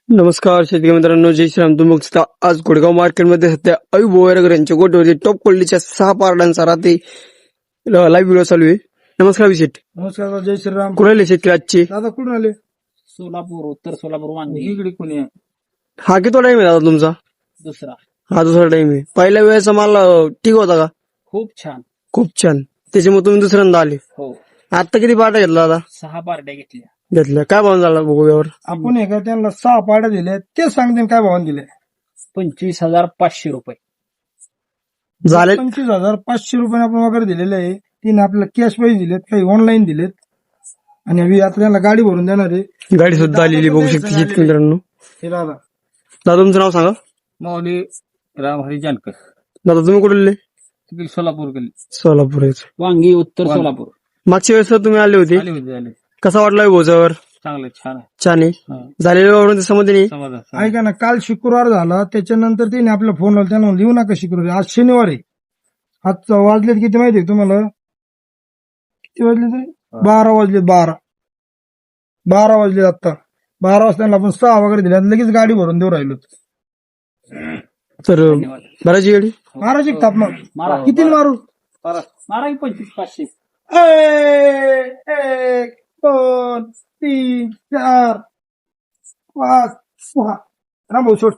नमस्कार शेतकरी मित्रांनो, जय श्रीराम. तुम्ही बघता आज गुडगाव मार्केटमध्ये सध्या अयुब वैरागर यांच्या गोठवरती टॉप क्वालिटीच्या 6 पारडांचा रात्री लाईव्ह व्हिडिओ चालू आहे. नमस्कार विशेट. नमस्कार, जय श्रीराम. कुठे आले शेतकरी आजचे? दादा कुठून आले? सोलापूर, उत्तर सोलापूर, वांगी. इकडे कोणी आहे? हा किती टाइम आहे दादा तुमचा? दुसरा. हा दुसरा टाइम आहे. पहिल्या वेळेचा माल ठीक होता का? खूप छान. खूप छान. त्याच्यामुळे तुम्ही दुसऱ्यांदा आले. हो, आता किती पार्ट्या घेतला दादा? 6 पार्ट्या घेतल्या. घेतल्या. काय भाव झाला बघूयावर? आपण हे का त्यांना 6 पाड्या दिल्या, ते सांगते काय भावाने दिले. 25,500 रुपये झाले 25,500 रुपये आपण वगैरे दिलेले आहे. तिने आपल्याला कॅश पैसे दिलेत, काही ऑनलाईन दिलेत, आणि आम्ही आता त्यांना गाडी भरून देणार आहे. गाडी सुद्धा आलेली बघू शकते शेतकरी मित्रांनो. हे दादा दादा तुमचं नाव सांगा. माऊली रामहरी जानकर, दादा तुम्ही कुठे आले? सोलापूर गेली. सोलापूर. वांगी, उत्तर सोलापूर. मागच्या वेळेस तुम्ही आले होते. झाले. कसा वाटला भोजावर? चांगले, छान आहे. छान आहे. झालेल्या वावरून त्याच्यामध्ये नाही. समाधान. ऐका ना, काल शुक्रवार झाला, त्याच्यानंतर तिने आपला फोन लावला, त्यांना लिहू नका शुक्रवारी, आज शनिवार आहे. आज वाजलेत किती माहिती आहे तुम्हाला? किती वाजले तरी? 12 वाजले. 12 वाजले. आता 12 वाजता त्यांना आपण 6 वगैरे दिल्या, लगेच गाडी भरून देऊ राहिलो. तर बराची गाडी मारायची का तापमान? मारा. किती मारू? मारा की 25,500. 1, 2, 3, 4, 5, 6. राम भाऊ सोड.